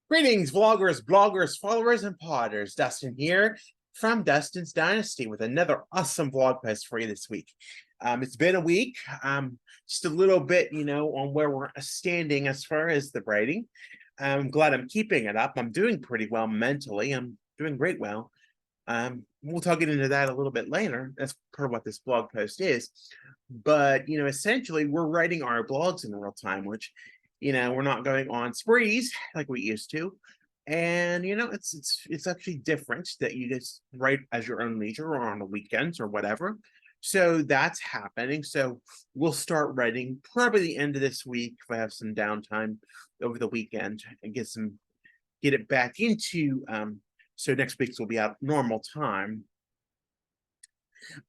Greetings, vloggers, bloggers, followers, and podders. Dustin here from Dustin's Dynasty with another awesome vlog post for you this week. It's been a week, just a little bit, on where we're standing as far as the writing. I'm glad I'm keeping it up. I'm doing pretty well mentally. I'm doing great well. We'll talk into that a little bit later. That's part of what this blog post is. But, essentially, we're writing our blogs in real time, which we're not going on sprees like we used to. And it's actually different that you just write as your own leisure or on the weekends or whatever. So that's happening. So we'll start writing probably the end of this week if I have some downtime over the weekend and get it back into so next week's will be out normal time.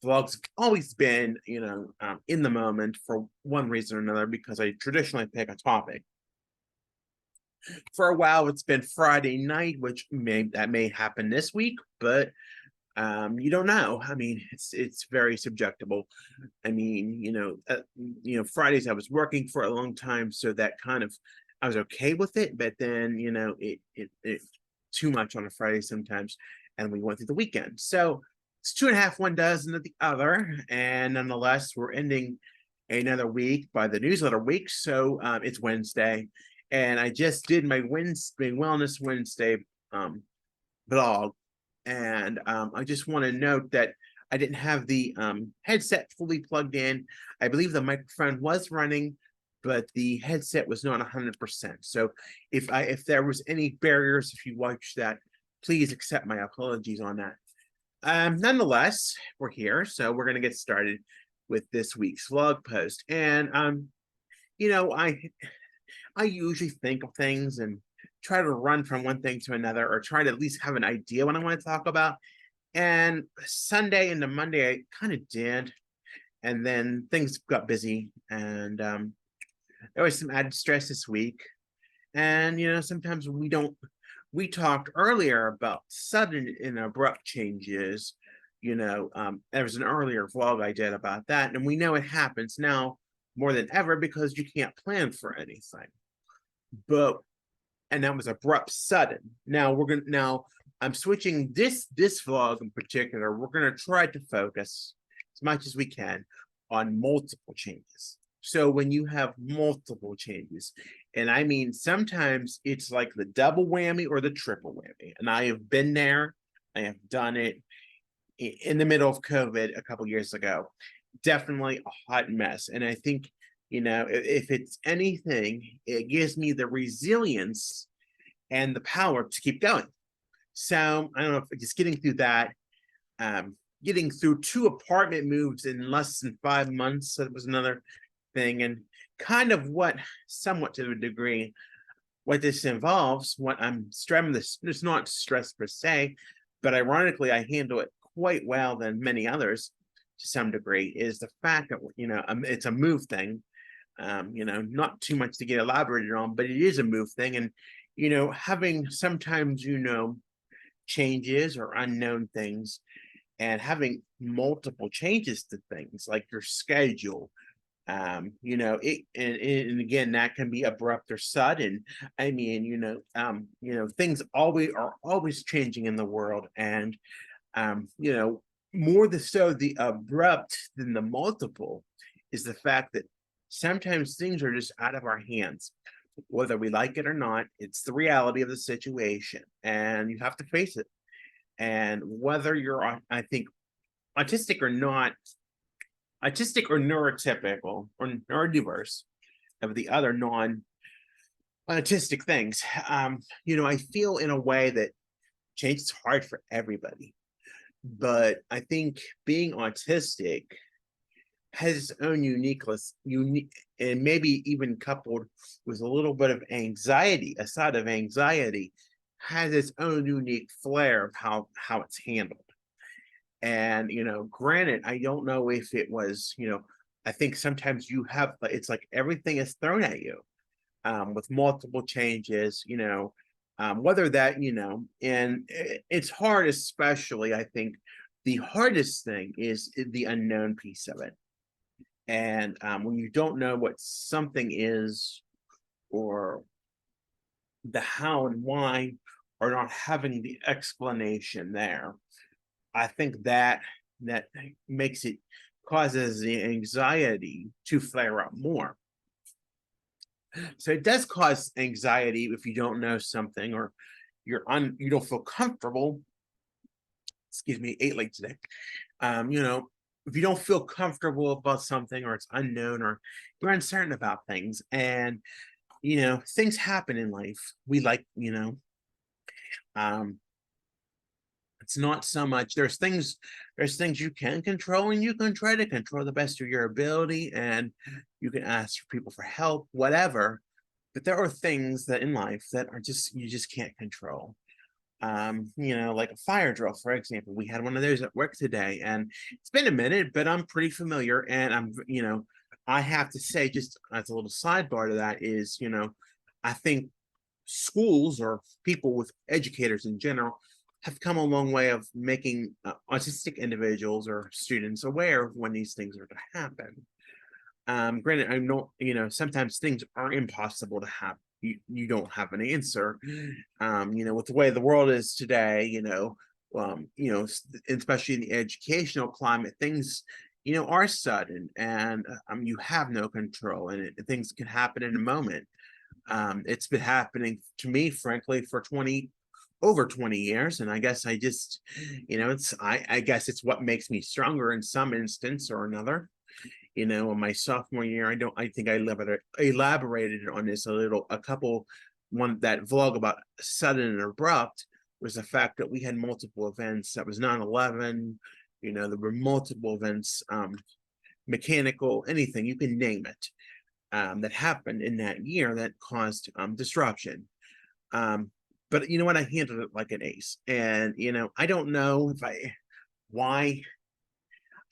Vlogs have always been, in the moment for one reason or another because I traditionally pick a topic. For a while, it's been Friday night, which may happen this week, but you don't know. I mean, it's very subjectable. I mean, Fridays I was working for a long time, so that kind of I was okay with it, but then it too much on a Friday sometimes, and we went through the weekend. So it's 2.5, 1 dozen of the other, and nonetheless, we're ending another week by the newsletter week. So it's Wednesday, and I just did my Wellness Wednesday blog, and I just want to note that I didn't have the headset fully plugged in. I believe the microphone was running, but the headset was not 100%. So if there was any barriers, if you watched that, please accept my apologies on that. Nonetheless, we're here, so we're going to get started with this week's vlog post. And I usually think of things and try to run from one thing to another, or try to at least have an idea what I want to talk about. And Sunday into Monday, I kind of did, and then things got busy, and there was some added stress this week. And sometimes we talked earlier about sudden and abrupt changes. There was an earlier vlog I did about that, and we know it happens now more than ever because you can't plan for anything. And that was abrupt, sudden. Now I'm switching this vlog in particular. We're gonna try to focus as much as we can on multiple changes. So when you have multiple changes, and I mean, sometimes it's like the double whammy or the triple whammy. And I have been there. I have done it in the middle of COVID a couple years ago. Definitely a hot mess. And I think, if it's anything, it gives me the resilience and the power to keep going. So I don't know if just getting through that, getting through 2 apartment moves in less than 5 months, that was another thing. And kind of somewhat to a degree, what this involves, what I'm stressing, it's not stress per se, but ironically, I handle it quite well than many others to some degree, is the fact that, it's a move thing. Not too much to get elaborated on, but it is a move thing. And, having sometimes, changes or unknown things, and having multiple changes to things like your schedule, and again, that can be abrupt or sudden. I mean, things are always changing in the world, and more so the abrupt than the multiple is the fact that sometimes things are just out of our hands, whether we like it or not. It's the reality of the situation, and you have to face it. And whether you're, I think, autistic or not, autistic or neurotypical or neurodiverse of the other non-autistic things, I feel in a way that change is hard for everybody. But I think being autistic has its own uniqueness, and maybe even coupled with a little bit of anxiety, a side of anxiety, has its own unique flair of how it's handled. And granted, I don't know if it was, I think sometimes it's like everything is thrown at you, with multiple changes, whether that, and it's hard, especially, I think the hardest thing is the unknown piece of it. And when you don't know what something is, or the how and why or not having the explanation there. I think that makes it causes the anxiety to flare up more. So it does cause anxiety if you don't know something or you don't feel comfortable. Excuse me, ate late today. You know, if you don't feel comfortable about something or it's unknown or you're uncertain about things and things happen in life. We like, um, it's not so much there's things you can control and you can try to control the best of your ability and you can ask for people for help, whatever. But there are things that in life that are just you just can't control. Like a fire drill, for example. We had one of those at work today, and it's been a minute, but I'm pretty familiar. And I have to say, just as a little sidebar to that, is, I think schools or people with educators in general have come a long way of making autistic individuals or students aware of when these things are to happen. Granted, I know, sometimes things are impossible to happen. You don't have an answer. With the way the world is today, especially in the educational climate, things, are sudden and you have no control and things can happen in a moment. It's been happening to me, frankly, for over 20 years. And I guess I just, I guess it's what makes me stronger in some instance or another. In my sophomore year, I think I elaborated on this that vlog about sudden and abrupt was the fact that we had multiple events. That was 9/11, there were multiple events, mechanical, anything, you can name it, that happened in that year that caused disruption. But you know what? I handled it like an ace. And, I don't know why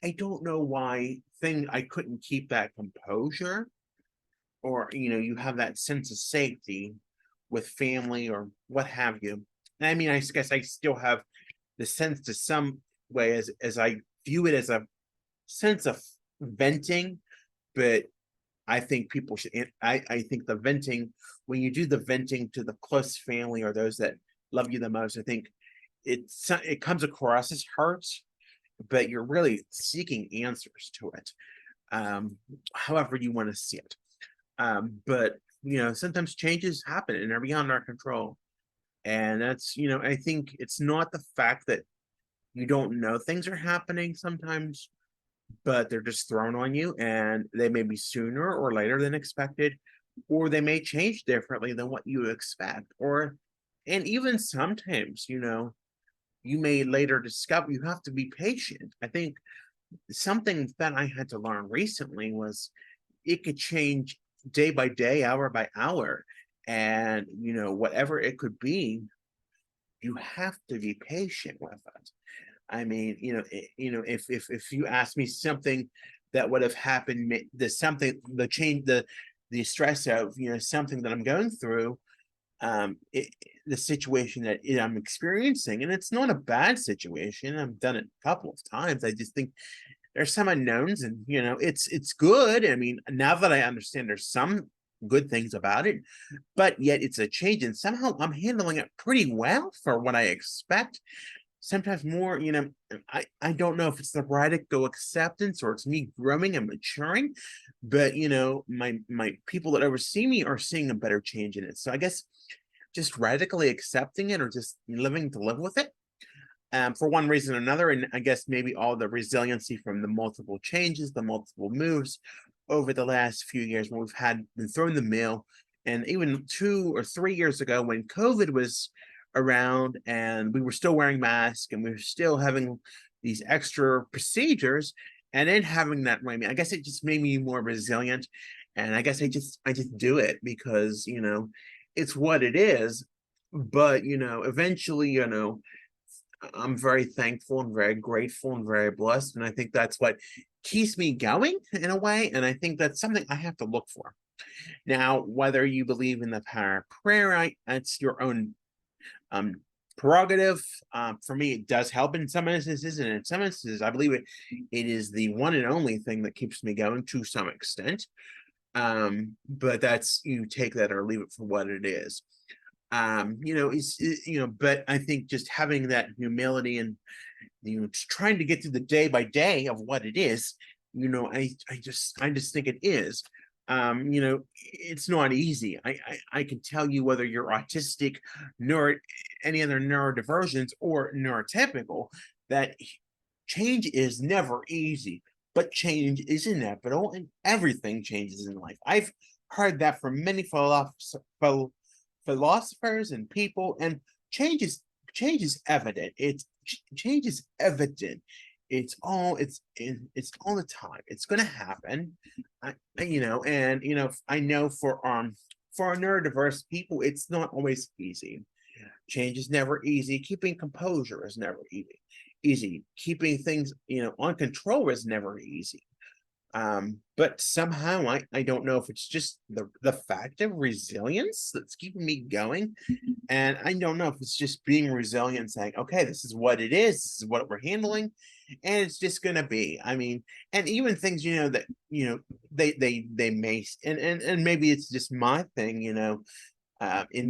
I don't know why I couldn't keep that composure or, you have that sense of safety with family or what have you. And I mean, I guess I still have the sense to some way as I view it as a sense of venting, but I think people should, I think the venting, when you do the venting to the close family or those that love you the most, I think it comes across as hurt, but you're really seeking answers to it, however you want to see it. But sometimes changes happen and they're beyond our control. And that's, I think it's not the fact that you don't know things are happening sometimes, but they're just thrown on you and they may be sooner or later than expected, or they may change differently than what you expect. And even sometimes, you may later discover you have to be patient. I think something that I had to learn recently was it could change day by day, hour by hour. And, whatever it could be, you have to be patient with it. I mean, if you ask me something that would have happened, the change, the stress of, something that I'm going through, the situation that I'm experiencing, and it's not a bad situation. I've done it a couple of times. I just think there's some unknowns, and it's good. I mean, now that I understand, there's some good things about it, but yet it's a change, and somehow I'm handling it pretty well for what I expect. Sometimes more, I don't know if it's the radical acceptance or it's me growing and maturing, but my people that oversee me are seeing a better change in it. So I guess just radically accepting it or just living to live with it, for one reason or another. And I guess maybe all the resiliency from the multiple changes, the multiple moves over the last few years when we've been thrown the mail. And even 2 or 3 years ago when COVID was around and we were still wearing masks and we were still having these extra procedures, and then having that, I mean, I guess it just made me more resilient. And I guess I just do it because, it's what it is. But, eventually, I'm very thankful and very grateful and very blessed. And I think that's what keeps me going in a way. And I think that's something I have to look for. Now, whether you believe in the power of prayer, that's your own prerogative. For me, it does help in some instances, and in some instances, I believe it is the one and only thing that keeps me going to some extent. But that's, you take that or leave it for what it is. but I think just having that humility and, just trying to get through the day by day of what it is, I just think it is. It's not easy. I can tell you whether you're autistic, neuro, any other neurodivergence or neurotypical, that change is never easy, but change is inevitable and everything changes in life. I've heard that from many philosophers and people, and change is evident. Change is evident. It's all the time. It's going to happen. I know for neurodiverse people, it's not always easy. Change is never easy. Keeping composure is never easy. Keeping things, on control is never easy. But somehow I don't know if it's just the fact of resilience that's keeping me going. And I don't know if it's just being resilient, saying, okay, this is what it is, this is what we're handling, and it's just gonna be. I mean, and even things, that, they may, and maybe it's just my thing, in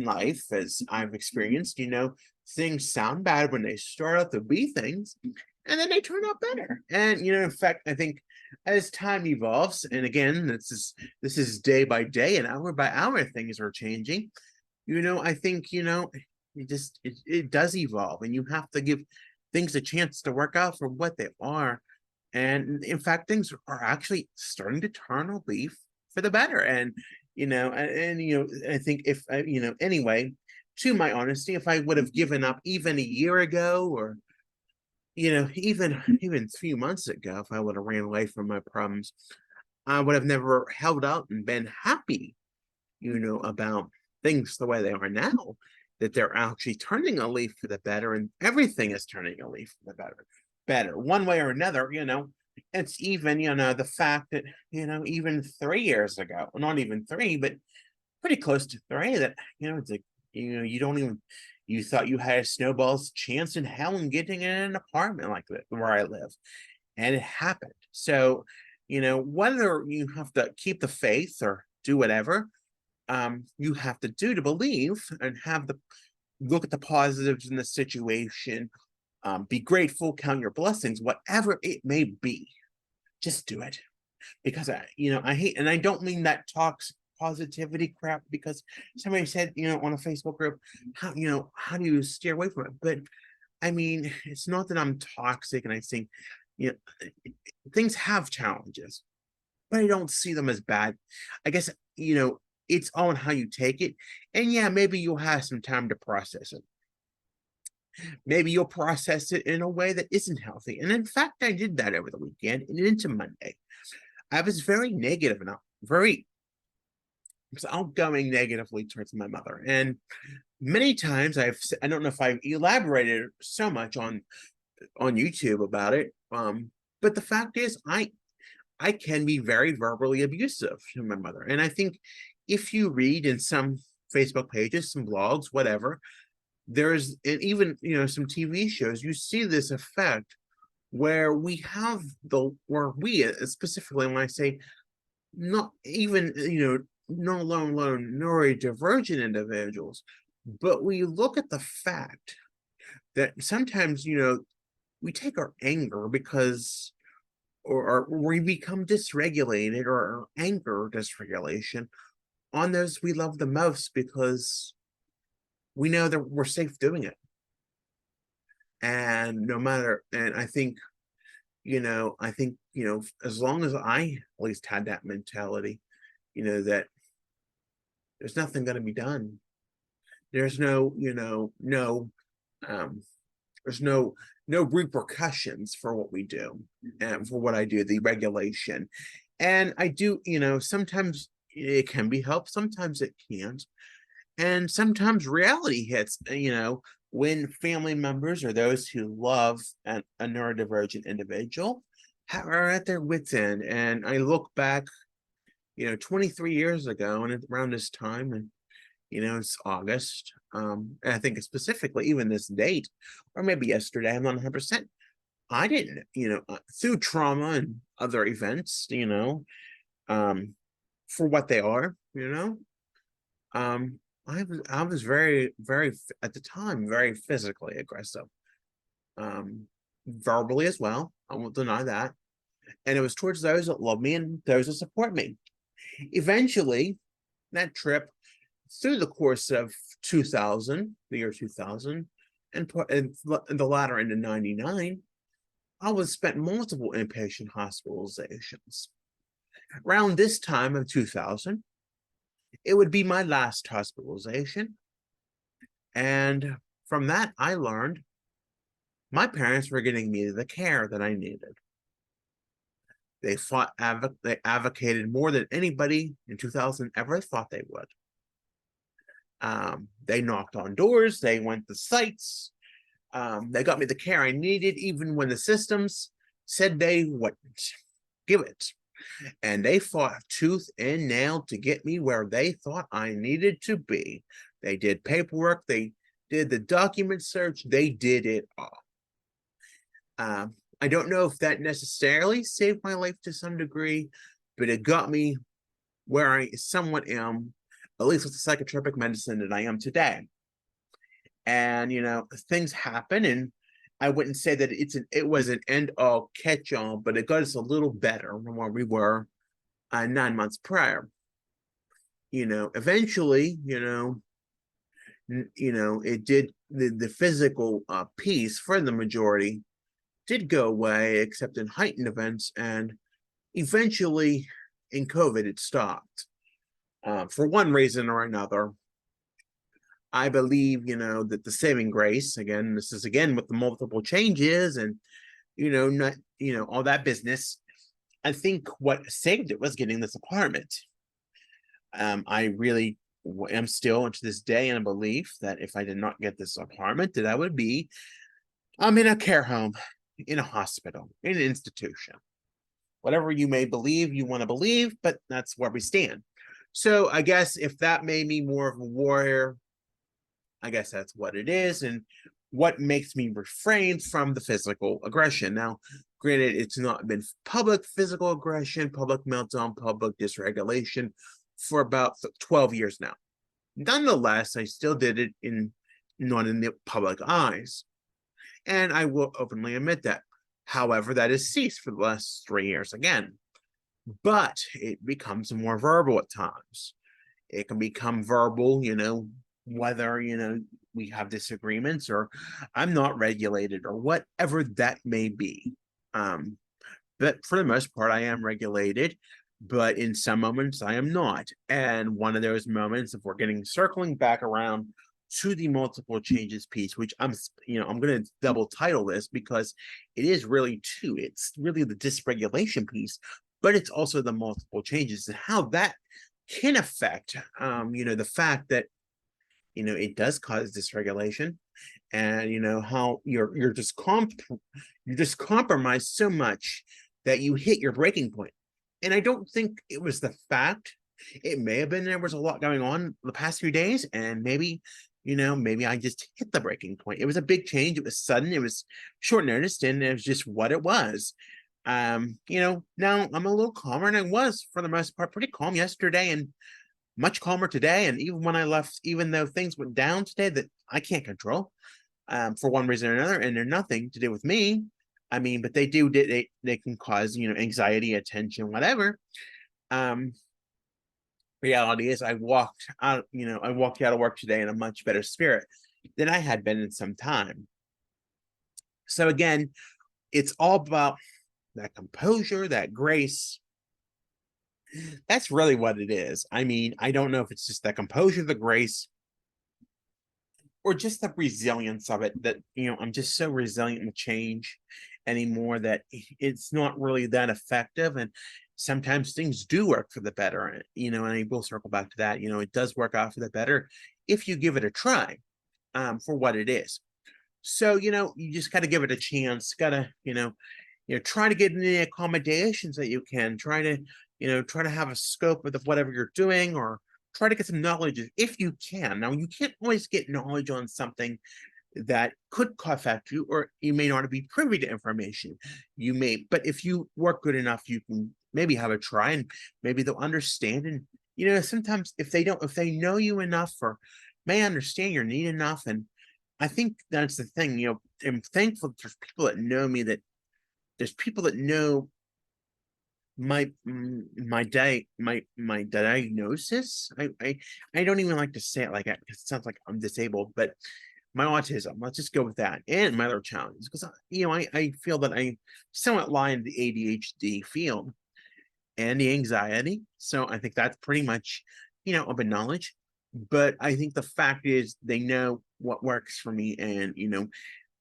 life, as I've experienced, things sound bad when they start out to be things, and then they turn out better. And in fact, I think as time evolves, and again, this is day by day and hour by hour, things are changing. I think it does evolve, and you have to give things a chance to work out for what they are. And in fact, things are actually starting to turn a leaf for the better. And I think if anyway, to my honesty, if I would have given up even a year ago, or even a few months ago, if I would have ran away from my problems, I would have never held out and been happy, about things the way they are now, that they're actually turning a leaf for the better, and everything is turning a leaf for the better, one way or another. It's even, the fact that, even 3 years ago, not even three, but pretty close to three, that, it's like, you don't even, you thought you had a snowball's chance in hell in getting in an apartment like that where I live, and it happened. So, whether you have to keep the faith or do whatever, you have to do to believe, and have the look at the positives in the situation, be grateful, count your blessings, whatever it may be, just do it. Because I hate, and I don't mean that toxic positivity crap, because somebody said, on a Facebook group, how do you steer away from it? But I mean, it's not that I'm toxic, and I think, you know, things have challenges, but I don't see them as bad. I guess, it's all in how you take it. And yeah, maybe you'll have some time to process it. Maybe you'll process it in a way that isn't healthy. And in fact, I did that over the weekend and into Monday. I was very negative and very outgoing negatively towards my mother. And many times I don't know if I've elaborated so much on YouTube about it. But the fact is, I can be very verbally abusive to my mother. And I think if you read in some Facebook pages, some blogs, whatever, there's, and even, some TV shows, you see this effect where where we, specifically when I say not even, no alone neurodivergent individuals, but we look at the fact that sometimes, we take our anger because, or we become dysregulated, or our anger dysregulation on those we love the most, because we know that we're safe doing it. And no matter, and I think, as long as I at least had that mentality, that there's nothing going to be done. There's there's no repercussions for what we do, and for what I do, the regulation. And I do, sometimes it can be helped, sometimes it can't. And sometimes reality hits, when family members or those who love a neurodivergent individual are at their wits' end. And I look back, 23 years ago, and around this time, and it's August. And I think specifically even this date, or maybe yesterday, I'm not 100%. I didn't, through trauma and other events, for what they are, I was very at the time very physically aggressive, um, verbally as well. I won't deny that, and it was towards those that love me and those that support me. Eventually, that trip through the course of 2000, the year 2000, and the latter end of 99, I was spent multiple inpatient hospitalizations. Around this time of 2000, it would be my last hospitalization. And from that, I learned my parents were getting me the care that I needed. They advocated more than anybody in 2000 ever thought they would. They knocked on doors, they went to sites, they got me the care I needed, even when the systems said they wouldn't give it. And they fought tooth and nail to get me where they thought I needed to be. They did paperwork, they did the document search, they did it all. I don't know if that necessarily saved my life to some degree, but it got me where I somewhat am, at least with the psychotropic medicine that I am today. And things happen, and I wouldn't say that it was an end all catch all, but it got us a little better than where we were 9 months prior. Eventually, it did the physical piece for the majority did go away, except in heightened events, and eventually in COVID it stopped for one reason or another. I believe, that the saving grace, again, this is again with the multiple changes and, not, all that business. I think what saved it was getting this apartment. I really am still to this day in a belief that if I did not get this apartment, that I would be, I'm in a care home, in a hospital, in an institution. Whatever you may believe, you want to believe, but that's where we stand. So I guess if that made me more of a warrior, I guess that's what it is, and what makes me refrain from the physical aggression. Now, granted, it's not been public physical aggression, public meltdown, public dysregulation for about 12 years now. Nonetheless, I still did it not in the public eyes, and I will openly admit that. However, that has ceased for the last 3 years again, but it becomes more verbal at times. It can become verbal, whether we have disagreements or I'm not regulated or whatever that may be. But for the most part, I am regulated, but in some moments I am not. And one of those moments, if we're circling back around to the multiple changes piece, which I'm going to double title this because it is really two. It's really the dysregulation piece, but it's also the multiple changes and how that can affect, the fact that it does cause dysregulation, and how you're just compromised so much that you hit your breaking point. And I don't think it was the fact. It may have been there was a lot going on the past few days, and maybe I just hit the breaking point. It was a big change. It was sudden. It was short notice, and it was just what it was. Now I'm a little calmer, and I was for the most part pretty calm yesterday, and much calmer today. And even when I left, even though things went down today that I can't control, for one reason or another, and they're nothing to do with me. I mean, but they can cause, anxiety, attention, whatever. Reality is I walked out of work today in a much better spirit than I had been in some time. So again, it's all about that composure, that grace. That's really what it is. I mean, I don't know if it's just that composure, the grace, or just the resilience of it, that I'm just so resilient to change anymore that it's not really that effective. And sometimes things do work for the better, and I will circle back to that. It does work out for the better if you give it a try, for what it is. So you just got to give it a chance. Got to try to get any accommodations that you can. Try to have a scope of whatever you're doing, or try to get some knowledge if you can. Now, you can't always get knowledge on something that could affect you, or you may not be privy to information. You may, but if you work good enough, you can maybe have a try, and maybe they'll understand, and sometimes if they know you enough or may understand your need enough, and I think that's the thing, I'm thankful that there's people that know me, that there's people that know my diagnosis. I don't even like to say it like that because it sounds like I'm disabled, but my autism, let's just go with that, and my other challenges, because I feel that I somewhat lie in the ADHD field and the anxiety. So I think that's pretty much, open knowledge. But I think the fact is they know what works for me, and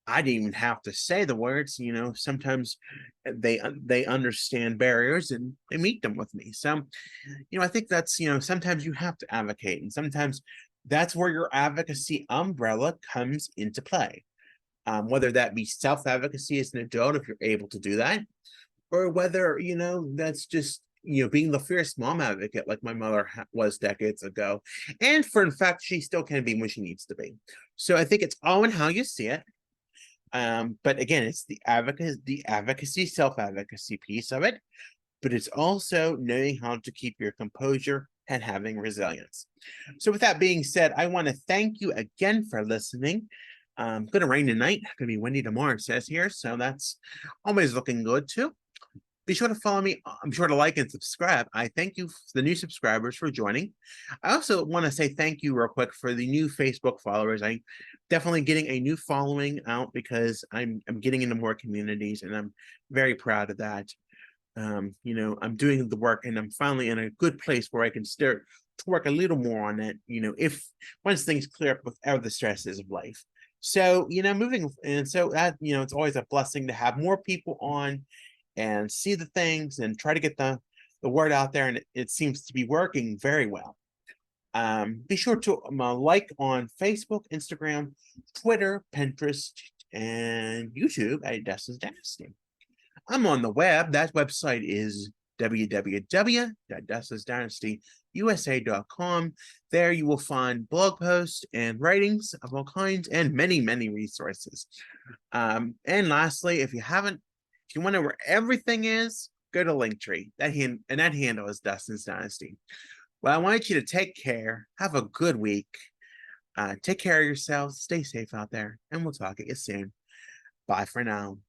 I didn't even have to say the words. Sometimes they understand barriers and they meet them with me. So, I think that's sometimes you have to advocate, and sometimes that's where your advocacy umbrella comes into play. Whether that be self-advocacy as an adult, if you're able to do that, or whether that's just being the fierce mom advocate like my mother was decades ago, and for in fact she still can be when she needs to be. So I think it's all in how you see it. But again, it's the advocacy, self-advocacy piece of it, but it's also knowing how to keep your composure and having resilience. So with that being said, I want to thank you again for listening. Going to rain tonight, going to be windy tomorrow, it says here, so that's always looking good too. Be sure to follow me. I'm sure to like and subscribe. I thank you, the new subscribers, for joining. I also want to say thank you real quick for the new Facebook followers. I definitely getting a new following out because I'm getting into more communities, and I'm very proud of that. I'm doing the work, and I'm finally in a good place where I can start to work a little more on it, if once things clear up with all the stresses of life. So, moving, and so that, it's always a blessing to have more people on and see the things and try to get the word out there, and it seems to be working very well. Be sure to like on Facebook, Instagram, Twitter, Pinterest, and YouTube at Dustin's Dynasty. I'm on the web. That website is www.dustinsdynastyusa.com. There you will find blog posts and writings of all kinds and many, many resources. And lastly, if you want to know where everything is, go to Linktree. That handle is Dustin's Dynasty. Well, I want you to take care. Have a good week. Take care of yourselves. Stay safe out there, and we'll talk to you soon. Bye for now.